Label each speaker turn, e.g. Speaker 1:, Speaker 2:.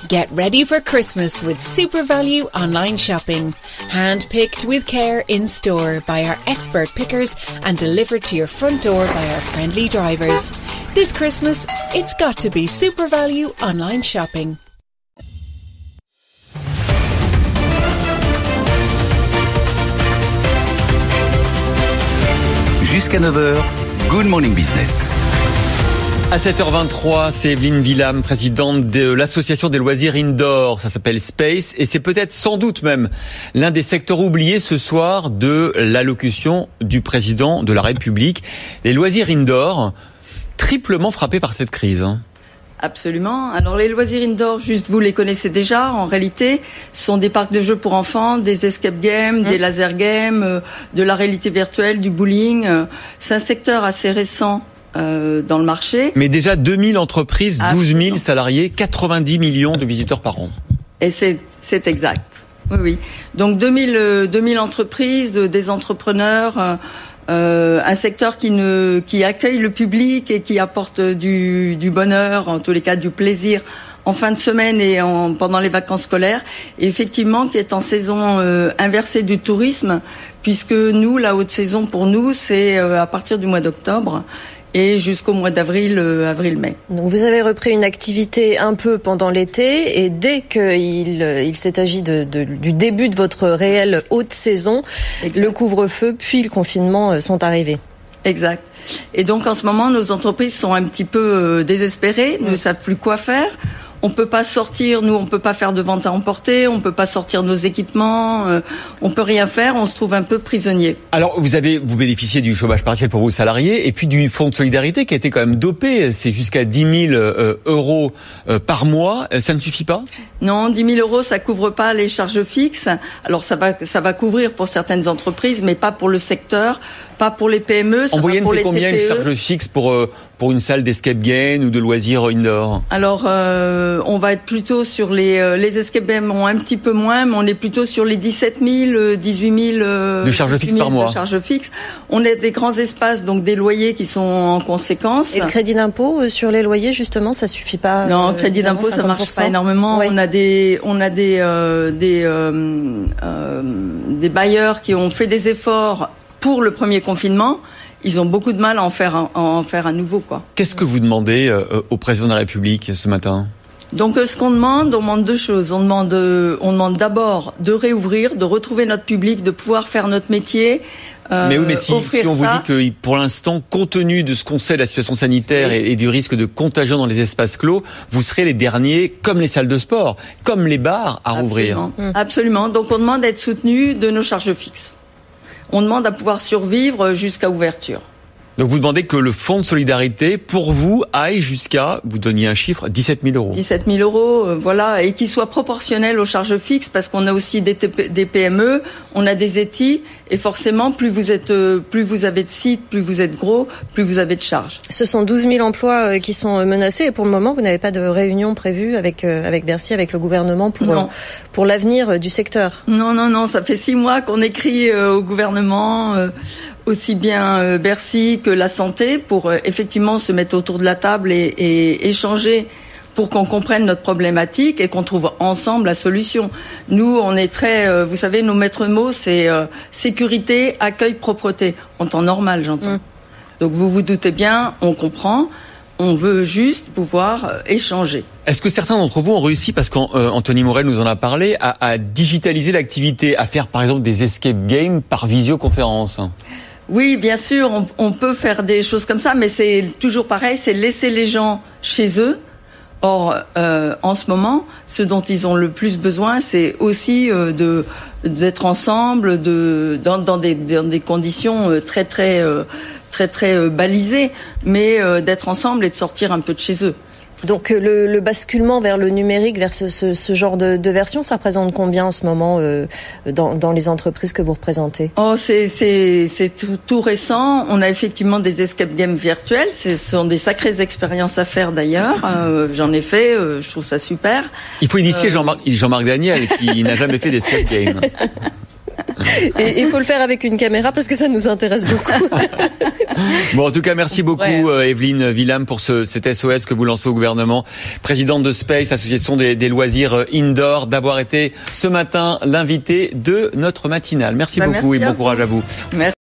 Speaker 1: Get ready for Christmas with Super Value online shopping. Hand-picked with care in-store by our expert pickers and delivered to your front door by our friendly drivers. This Christmas, it's got to be Super Value online shopping.
Speaker 2: Jusqu'à 9h, Good Morning Business.
Speaker 3: À 7h23, c'est Evelyne Villam, présidente de l'association des loisirs indoor. Ça s'appelle Space et c'est peut-être sans doute même l'un des secteurs oubliés ce soir de l'allocution du président de la République. Les loisirs indoor, triplement frappés par cette crise.
Speaker 4: Absolument. Alors les loisirs indoor, juste vous les connaissez déjà. En réalité, ce sont des parcs de jeux pour enfants, des escape games, des laser games, de la réalité virtuelle, du bowling. C'est un secteur assez récent dans le marché.
Speaker 3: Mais déjà 2000 entreprises, 12 000 salariés, 90 millions de visiteurs par an.
Speaker 4: Et c'est exact. Oui. Donc 2000 entreprises, des entrepreneurs, un secteur qui accueille le public et qui apporte du bonheur, en tous les cas du plaisir en fin de semaine et pendant les vacances scolaires. Et effectivement, qui est en saison inversée du tourisme, puisque nous, la haute saison pour nous, c'est à partir du mois d'octobre et jusqu'au mois d'avril, avril-mai.
Speaker 5: Donc vous avez repris une activité un peu pendant l'été et dès qu'il s'est agi du début de votre réelle haute saison, exact, le couvre-feu puis le confinement sont arrivés.
Speaker 4: Exact. Et donc en ce moment, nos entreprises sont un petit peu désespérées, ne savent plus quoi faire. On peut pas sortir, nous on peut pas faire de vente à emporter, on peut pas sortir nos équipements, on peut rien faire, on se trouve un peu prisonnier.
Speaker 3: Alors vous bénéficiez du chômage partiel pour vos salariés et puis du fonds de solidarité qui a été quand même dopé, c'est jusqu'à 10 000 euros par mois, ça ne suffit pas ?
Speaker 4: Non, 10 000 euros ça couvre pas les charges fixes. Alors ça va couvrir pour certaines entreprises, mais pas pour le secteur, pas pour les PME.
Speaker 3: En moyenne,
Speaker 4: c'est
Speaker 3: combien une charge fixe pour une salle d'escape game ou de loisirs indoor ?
Speaker 4: Alors on va être plutôt sur les escape games ont un petit peu moins, mais on est plutôt sur les 17 000, 18 000
Speaker 3: de charges fixes par mois.
Speaker 4: De charges fixes. On a des grands espaces, donc des loyers qui sont en conséquence.
Speaker 5: Et le crédit d'impôt sur les loyers, justement, ça suffit pas.
Speaker 4: Non, crédit d'impôt, ça marche pas énormément. Oui. On a des bailleurs qui ont fait des efforts pour le premier confinement. Ils ont beaucoup de mal à en faire un nouveau, quoi.
Speaker 3: Qu'est-ce que vous demandez au président de la République ce matin ?
Speaker 4: Donc ce qu'on demande, on demande deux choses. On demande d'abord de réouvrir, de retrouver notre public, de pouvoir faire notre métier.
Speaker 3: Mais oui, mais si on vous dit que pour l'instant, compte tenu de ce qu'on sait de la situation sanitaire et du risque de contagion dans les espaces clos, vous serez les derniers, comme les salles de sport, comme les bars, à rouvrir.
Speaker 4: Absolument. Donc on demande d'être soutenu de nos charges fixes. On demande à pouvoir survivre jusqu'à ouverture.
Speaker 3: Donc vous demandez que le fonds de solidarité, pour vous, aille jusqu'à, vous donniez un chiffre, 17 000 euros.
Speaker 4: 17 000 euros, voilà, et qu'il soit proportionnel aux charges fixes, parce qu'on a aussi des PME, on a des ETI, et forcément, plus vous avez de sites, plus vous êtes gros, plus vous avez de charges.
Speaker 5: Ce sont 12 000 emplois qui sont menacés, et pour le moment, vous n'avez pas de réunion prévue avec Bercy, avec le gouvernement pour l'avenir du secteur.
Speaker 4: Non, ça fait 6 mois qu'on écrit au gouvernement, aussi bien Bercy que la santé, pour effectivement se mettre autour de la table et échanger pour qu'on comprenne notre problématique et qu'on trouve ensemble la solution. Nous, on est très, vous savez, nos maîtres mots, c'est sécurité, accueil, propreté. En temps normal, j'entends. Donc vous vous doutez bien, on comprend. On veut juste pouvoir échanger.
Speaker 3: Est-ce que certains d'entre vous ont réussi, parce qu'Anthony Morel nous en a parlé, à digitaliser l'activité, à faire par exemple des escape games par visioconférence ?
Speaker 4: Oui, bien sûr, on peut faire des choses comme ça, mais c'est toujours pareil, c'est laisser les gens chez eux. Or, en ce moment, ce dont ils ont le plus besoin, c'est aussi d'être ensemble, dans des conditions très balisées, mais d'être ensemble et de sortir un peu de chez eux.
Speaker 5: Donc le basculement vers le numérique, vers ce genre de version, ça représente combien en ce moment dans les entreprises que vous représentez ?
Speaker 4: Oh, c'est tout récent. On a effectivement des escape games virtuels. Ce sont des sacrées expériences à faire d'ailleurs. J'en ai fait, je trouve ça super.
Speaker 3: Il faut initier Jean-Marc Daniel qui n'a jamais fait d'escape game.
Speaker 5: Et il faut le faire avec une caméra parce que ça nous intéresse beaucoup.
Speaker 3: Bon, en tout cas, merci beaucoup Evelyne Villam pour cet SOS que vous lancez au gouvernement, présidente de Space, association des loisirs indoor, d'avoir été ce matin l'invité de notre matinale. Merci beaucoup et bon courage à vous.
Speaker 4: Merci.